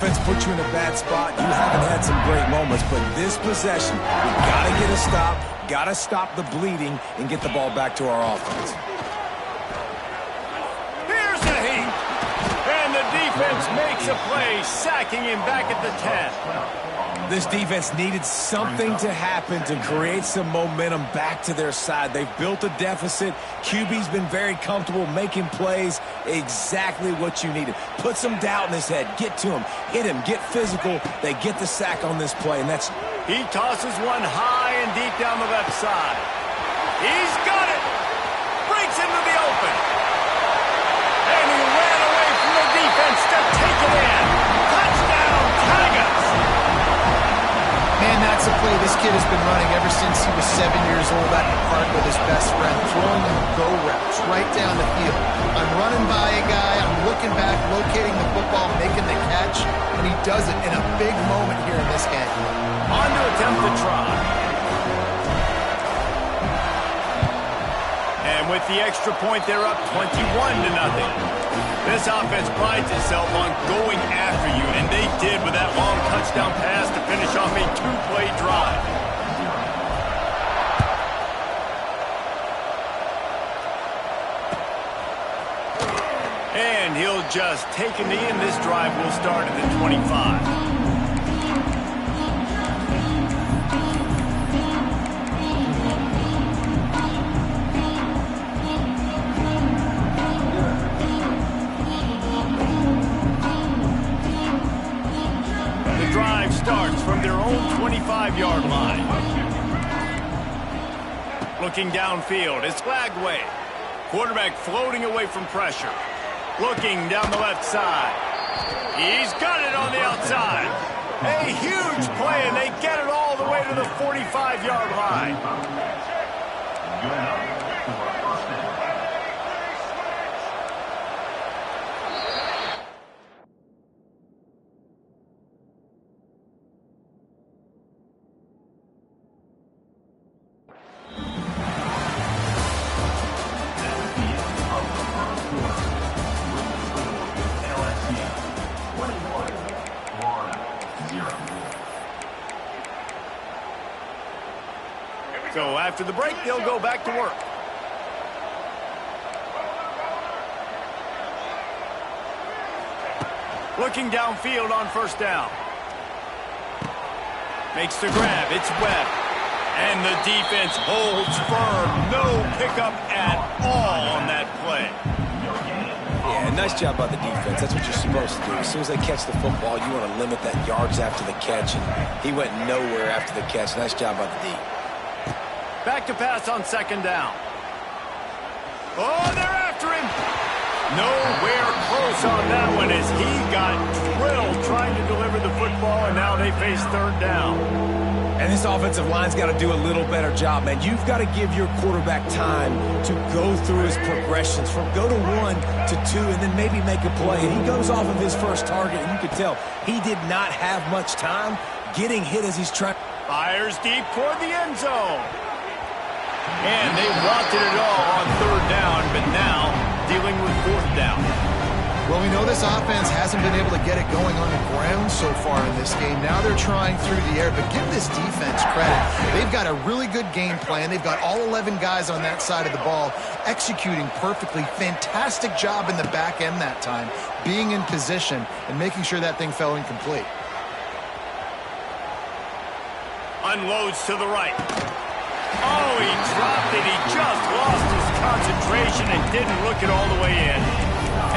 Defense put you in a bad spot. You haven't had some great moments, but this possession, we gotta get a stop, gotta stop the bleeding, and get the ball back to our offense. Here's the heat, and the defense makes a play, sacking him back at the 10. This defense needed something to happen to create some momentum back to their side. They've built a deficit. QB's been very comfortable making plays. Exactly what you needed. Put some doubt in his head. Get to him. Hit him. Get physical. They get the sack on this play, and that's... He tosses one high and deep down the left side. He's got it. Breaks into the open. And he ran away from the defense to take it in. Touchdown, Tigers. Man, that's a play this kid has been running ever since he was 7 years old at the park with his best friend, throwing him go routes right down the field. I'm running by a guy, I'm looking back, locating the football, making the catch, and he does it in a big moment here in this game. On to attempt the try. And with the extra point, they're up 21-0. This offense prides itself on going after you, and they did with that long touchdown pass to finish off a two-play drive. And he'll just take a knee, and this drive will start at the 25. Starts from their own 25-yard line. Looking downfield, it's flagged away. Quarterback floating away from pressure. Looking down the left side. He's got it on the outside. A huge play, and they get it all the way to the 45-yard line. So after the break, they'll go back to work. Looking downfield on first down. Makes the grab. It's Webb. And the defense holds firm. No pickup at all on that play. Yeah, nice job by the defense. That's what you're supposed to do. As soon as they catch the football, you want to limit that yards after the catch. And he went nowhere after the catch. Nice job by the D. Back to pass on second down. Oh, they're after him. Nowhere close on that one as he got drilled trying to deliver the football, and now they face third down. And this offensive line's got to do a little better job, man. You've got to give your quarterback time to go through his progressions from go to 1 to 2 and then maybe make a play. And he goes off of his first target, and you can tell he did not have much time getting hit as he's trying. Fires deep toward the end zone. And they wanted it all on third down, but now dealing with fourth down. Well, we know this offense hasn't been able to get it going on the ground so far in this game. Now they're trying through the air, but give this defense credit. They've got a really good game plan. They've got all 11 guys on that side of the ball executing perfectly. Fantastic job in the back end that time, being in position and making sure that thing fell incomplete. Unloads to the right. Oh, he dropped it. He just lost his concentration and didn't look it all the way in.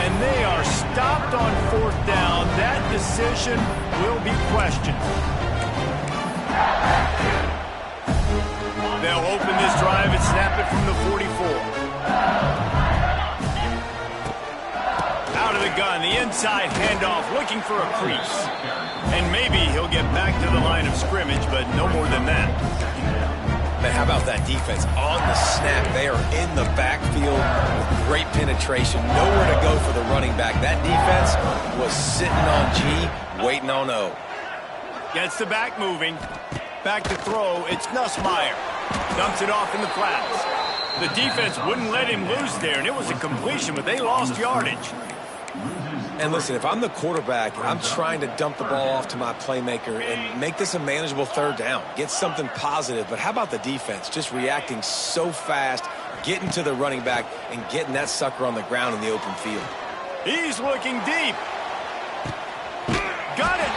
And they are stopped on fourth down. That decision will be questioned. They'll open this drive and snap it from the 44. Out of the gun, the inside handoff, looking for a crease. And maybe he'll get back to the line of scrimmage, but no more than that. Man, how about that defense? On the snap, they are in the backfield with great penetration. Nowhere to go for the running back. That defense was sitting on G, waiting on O. Gets the back moving. Back to throw. It's Nussmeier. Dumps it off in the flats. The defense wouldn't let him loose there, and it was a completion, but they lost yardage. And listen, if I'm the quarterback, I'm trying to dump the ball off to my playmaker and make this a manageable third down. Get something positive. But how about the defense? Just reacting so fast, getting to the running back, and getting that sucker on the ground in the open field. He's looking deep. Got it.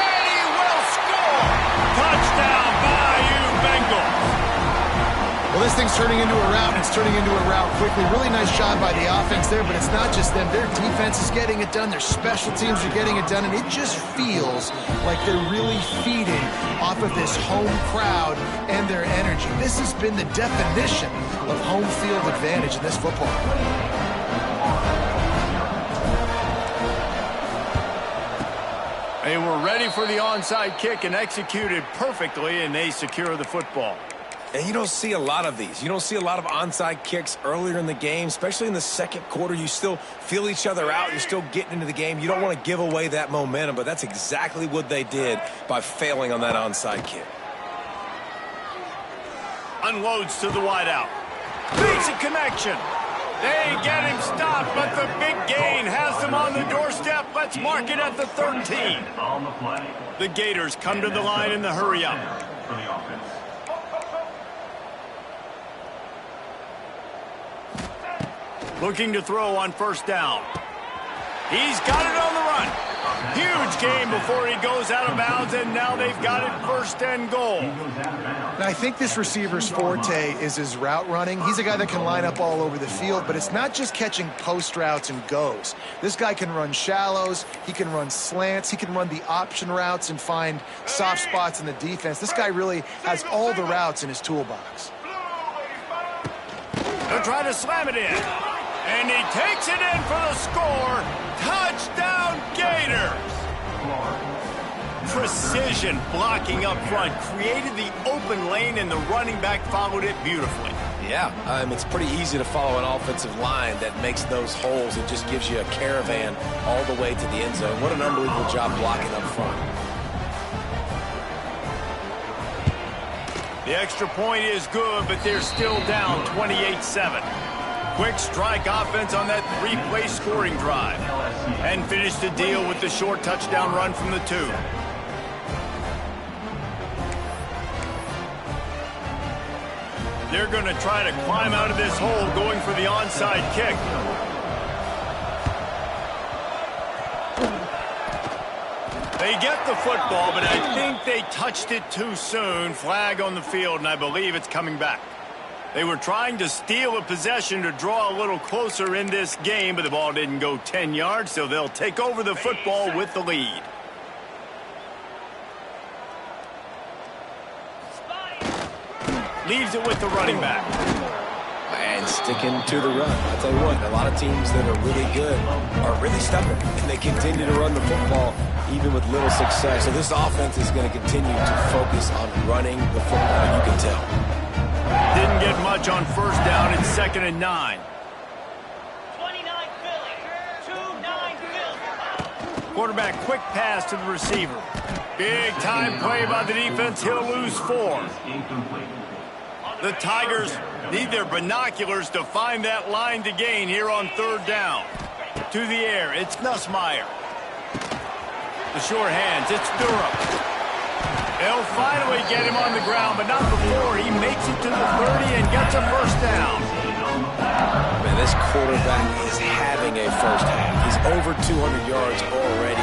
And he will score. Touchdown, Bayou Bengals. Well, this thing's turning into a rout, and it's turning into a rout quickly. Really nice job by the offense there, but it's not just them. Their defense is getting it done. Their special teams are getting it done, and it just feels like they're really feeding off of this home crowd and their energy. This has been the definition of home field advantage in this football. They were ready for the onside kick and executed perfectly, and they secure the football. And you don't see a lot of these. You don't see a lot of onside kicks earlier in the game, especially in the second quarter. You still feel each other out. You're still getting into the game. You don't want to give away that momentum, but that's exactly what they did by failing on that onside kick. Unloads to the wideout. Makes a connection. They get him stopped, but the big gain has them on the doorstep. Let's mark it at the 13. The Gators come to the line in the hurry-up. Looking to throw on first down. He's got it on the run. Huge gain before he goes out of bounds, and now they've got it first and goal. Now, I think this receiver's forte is his route running. He's a guy that can line up all over the field, but it's not just catching post routes and goes. This guy can run shallows, he can run slants, he can run the option routes and find soft spots in the defense. This guy really has all the routes in his toolbox. They'll try to slam it in. And he takes it in for the score. Touchdown, Gators! Precision blocking up front created the open lane, and the running back followed it beautifully. Yeah, it's pretty easy to follow an offensive line that makes those holes. It just gives you a caravan all the way to the end zone. What an unbelievable job blocking up front. The extra point is good, but they're still down 28-7. Quick strike offense on that three-play scoring drive. And finish the deal with the short touchdown run from the 2. They're going to try to climb out of this hole, going for the onside kick. They get the football, but I think they touched it too soon. Flag on the field, and I believe it's coming back. They were trying to steal a possession to draw a little closer in this game, but the ball didn't go 10 yards, so they'll take over the football with the lead. Leaves it with the running back. And sticking to the run. I'll tell you what, a lot of teams that are really good are really stubborn, and they continue to run the football even with little success. So this offense is going to continue to focus on running the football, you can tell. Didn't get much on first down. It's 2nd and 9. 29 Philly. 2-9 Philly. Quarterback quick pass to the receiver. Big time play by the defense. He'll lose 4. The Tigers need their binoculars to find that line to gain here on 3rd down. To the air, it's Nussmeier. The short hands, it's Durham. They'll finally get him on the ground, but not before he makes it to the 30 and gets a first down. Man, this quarterback is having a first half. He's over 200 yards already,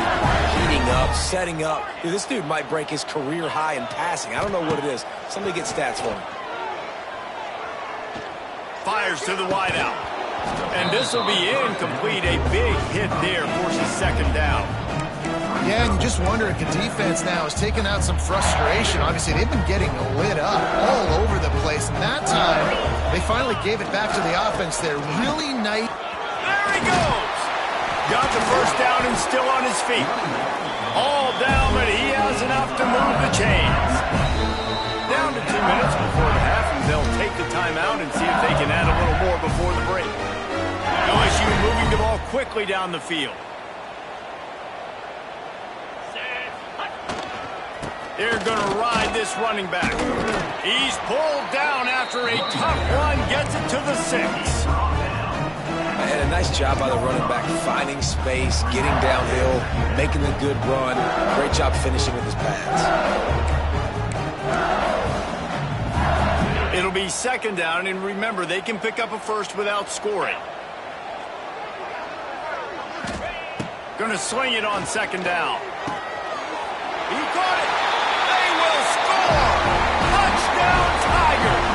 heating up, setting up. Dude, this dude might break his career high in passing. I don't know what it is. Somebody get stats for him. Fires to the wideout. And this will be incomplete. A big hit there forces 2nd down. Yeah, and you just wonder if the defense now has taken out some frustration. Obviously, they've been getting lit up all over the place. And that time, they finally gave it back to the offense there. Really nice. There he goes. Got the first down and still on his feet. All down, but he has enough to move the chains. Down to 2 minutes before the half, and they'll take the timeout and see if they can add a little more before the break. LSU moving the ball quickly down the field. They're going to ride this running back. He's pulled down after a tough run, gets it to the 6. And a nice job by the running back, finding space, getting downhill, making a good run. Great job finishing with his pads. It'll be second down, and remember, they can pick up a first without scoring. Gonna swing it on second down. He caught it. They will score. Touchdown, Tigers.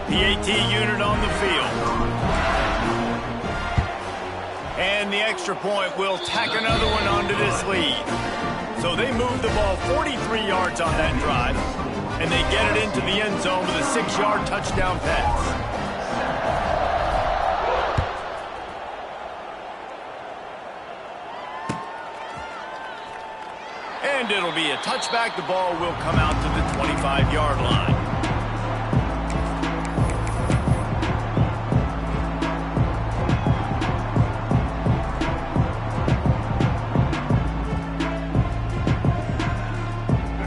The AT unit on the field. And the extra point will tack another one onto this lead. So they move the ball 43 yards on that drive, and they get it into the end zone with a 6-yard touchdown pass. And it'll be a touchback. The ball will come out to the 25-yard line.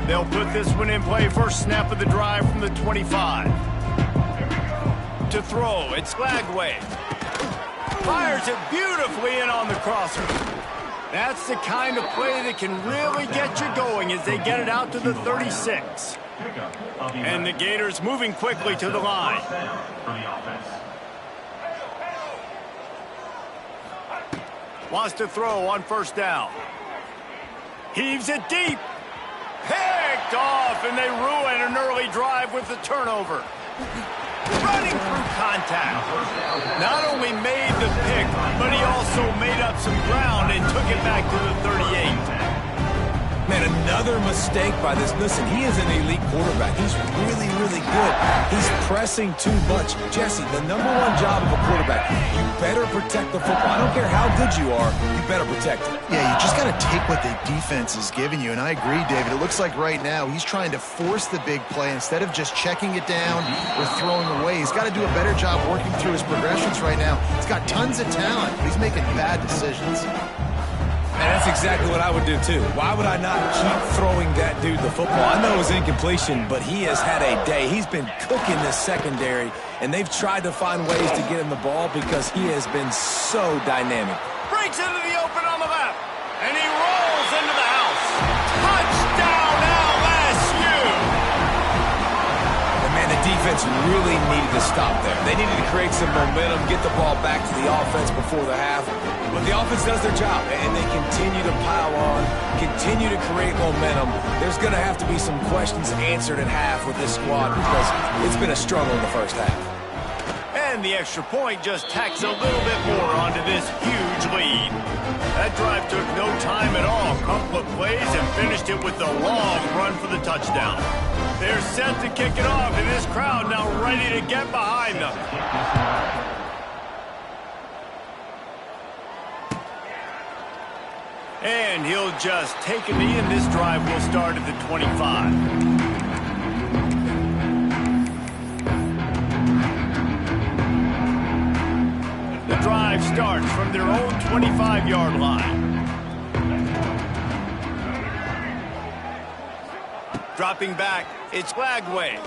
They'll put this one in play. First snap of the drive from the 25. To throw, it's Lagway. Fires it beautifully in on the crosser. That's the kind of play that can really get you going as they get it out to the 36. And the Gators moving quickly to the line. Wants to throw on first down. Heaves it deep. Picked off, and they ruin an early drive with the turnover. Running through contact. Not only made the pick, but he also made up some ground and took it back to the 38. Man, another mistake by this. Listen, he is an elite quarterback. He's really, really good. He's pressing too much. Jesse, the number one job of a quarterback, you better protect the football. I don't care how good you are, you better protect it. Yeah, you just got to take what the defense is giving you, and I agree, David. It looks like right now he's trying to force the big play instead of just checking it down or throwing away. He's got to do a better job working through his progressions right now. He's got tons of talent, but he's making bad decisions. And that's exactly what I would do, too. Why would I not keep throwing that dude the football? I know it was incompletion, but he has had a day. He's been cooking this secondary, and they've tried to find ways to get him the ball because he has been so dynamic. Breaks into the open on the left, and he rolls into the house. Touchdown, LSU! And man, the defense really needed to stop there. They needed to create some momentum, get the ball back to the offense before the half. But the offense does their job, and they continue to pile on, continue to create momentum. There's going to have to be some questions answered at half with this squad because it's been a struggle in the first half. And the extra point just tacks a little bit more onto this huge lead. That drive took no time at all. Couple of plays and finished it with a long run for the touchdown. They're set to kick it off, and this crowd now ready to get behind them. And he'll just take a knee, and this drive will start at the 25. The drive starts from their own 25-yard line. Dropping back, it's Lagway.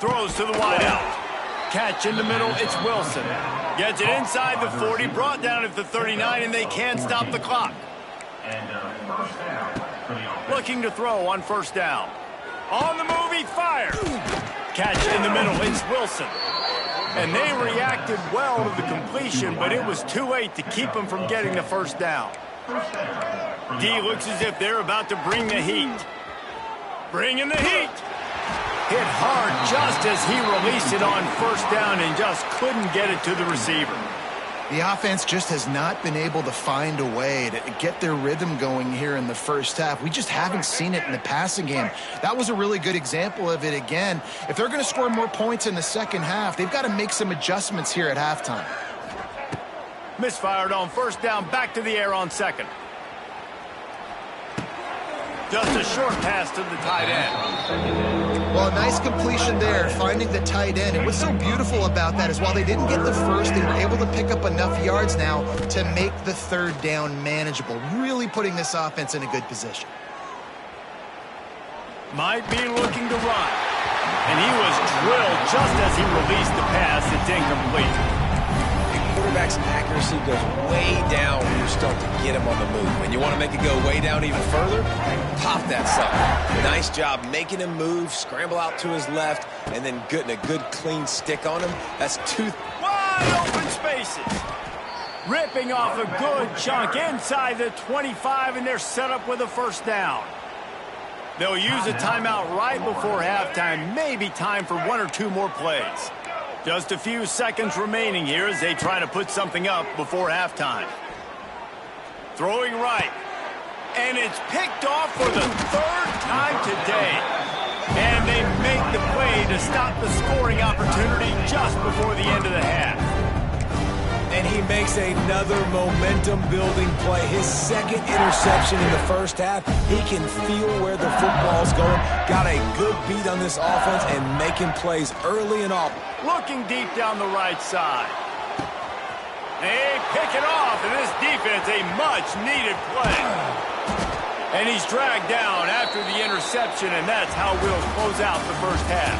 Throws to the wideout. Catch in the middle, it's Wilson. Gets it inside the 40, brought down at the 39, and they can't stop the clock. Looking to throw on first down. On the move, he fires. Catch in the middle, it's Wilson. And they reacted well to the completion, but it was too late to keep him from getting the first down. D looks as if they're about to bring the heat. Bringing the heat. Hit hard just as he released it on first down and just couldn't get it to the receiver. The offense just has not been able to find a way to get their rhythm going here in the first half. We just haven't seen it in the passing game. That was a really good example of it again. If they're going to score more points in the second half, they've got to make some adjustments here at halftime. Misfired on first down, back to the air on second. Just a short pass to the tight end. Well, a nice completion there, finding the tight end. And what's so beautiful about that is while they didn't get the first, they were able to pick up enough yards now to make the third down manageable, really putting this offense in a good position. Might be looking to run. And he was drilled just as he released the pass. It's incomplete. The quarterback's accuracy goes way down when you start to get him on the move. And you want to make it go way down even further? Pop that sucker. Nice job making him move, scramble out to his left, and then getting a good clean stick on him. That's two. Wide open spaces. Ripping off a good chunk inside the 25, and they're set up with a first down. They'll use a timeout right before halftime. Maybe time for one or two more plays. Just a few seconds remaining here as they try to put something up before halftime. Throwing right. And it's picked off for the third time today. And they make the play to stop the scoring opportunity just before the end of the half. And he makes another momentum-building play. His second interception in the first half. He can feel where the football's going. Got a good beat on this offense and making plays early and often. Looking deep down the right side. They pick it off, and this defense, a much-needed play. And he's dragged down after the interception, and that's how we'll close out the first half.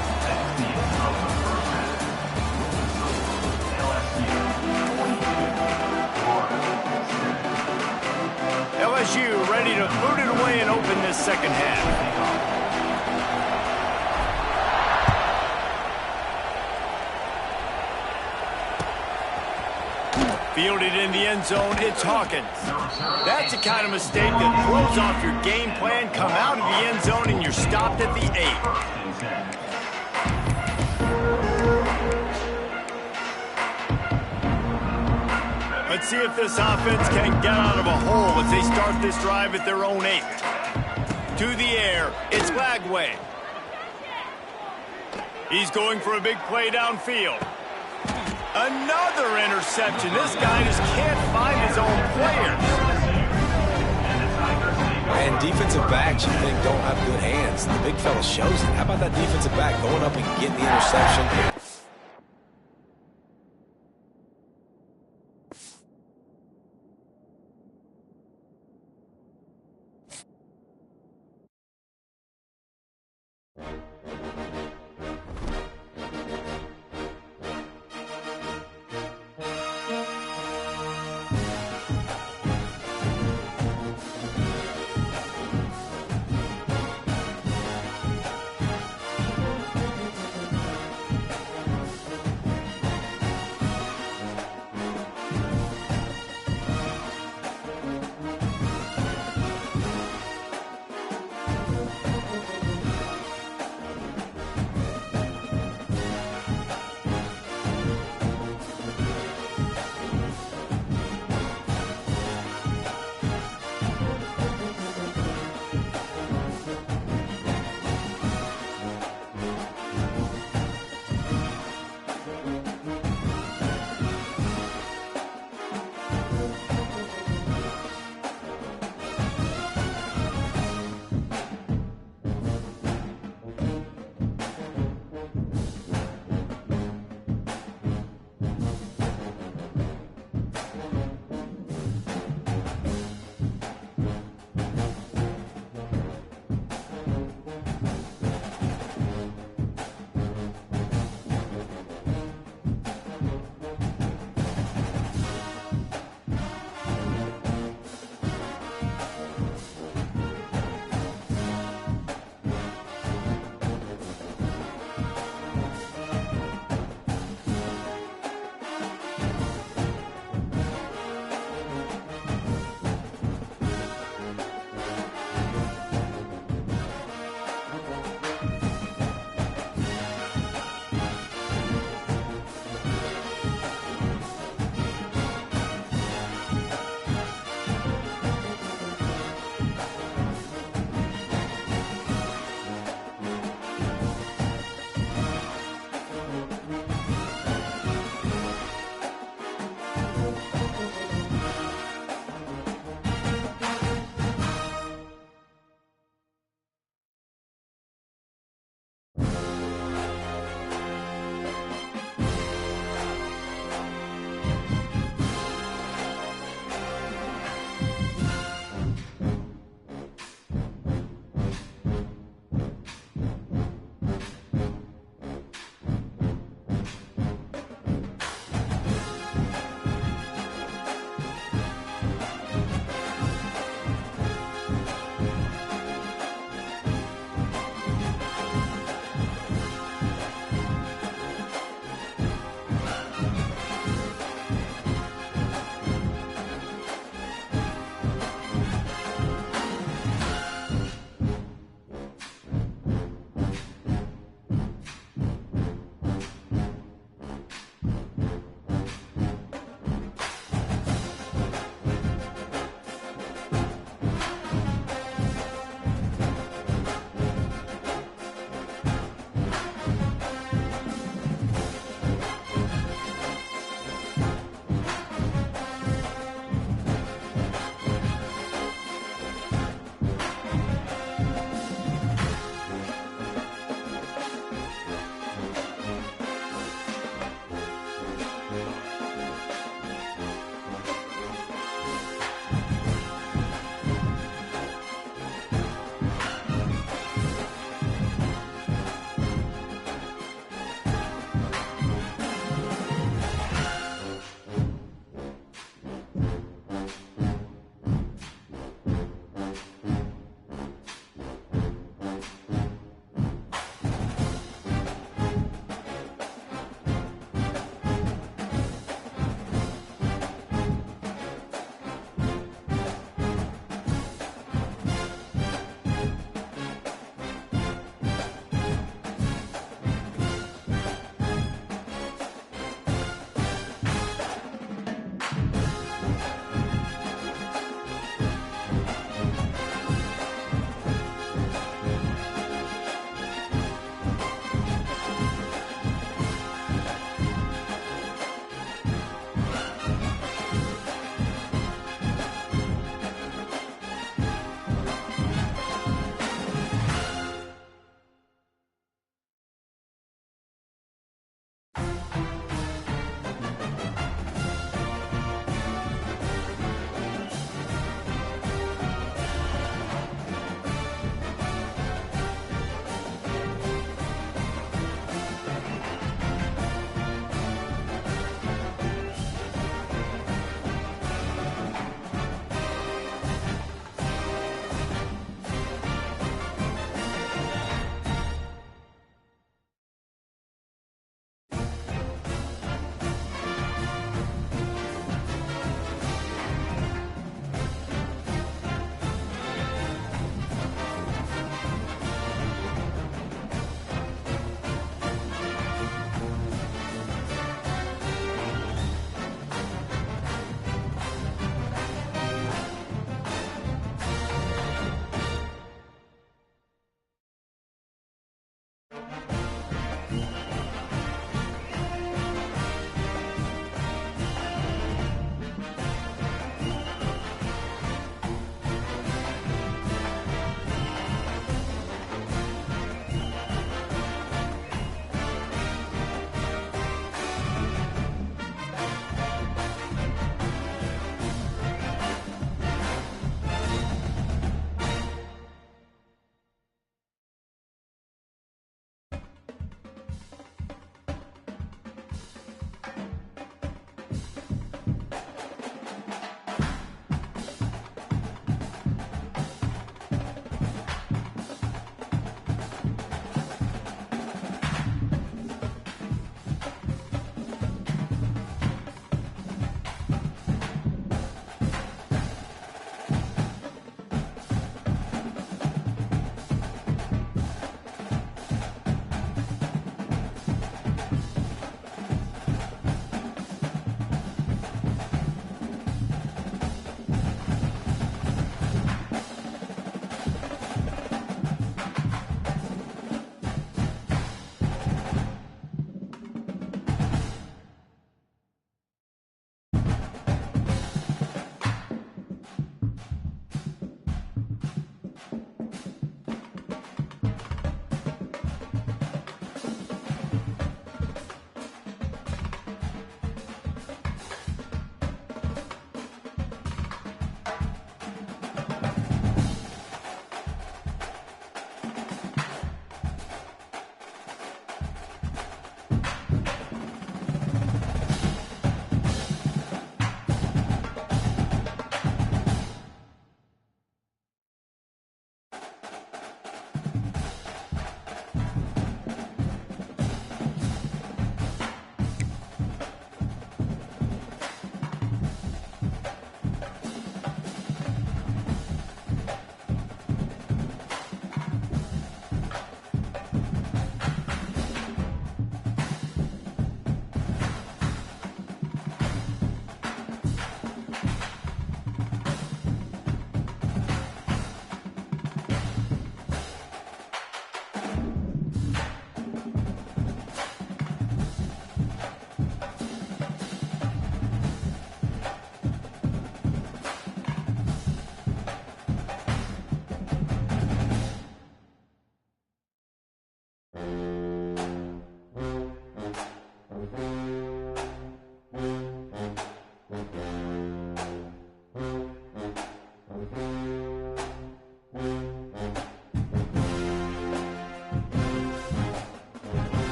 LSU ready to boot it away and open this second half. Fielded in the end zone, it's Hawkins. That's the kind of mistake that throws off your game plan. Come out of the end zone and you're stopped at the 8. Let's see if this offense can get out of a hole as they start this drive at their own 8. To the air, it's Lagway. He's going for a big play downfield. Another interception. This guy just can't find his own players. And defensive backs, you think, don't have good hands. The big fella shows it. How about that defensive back going up and getting the interception?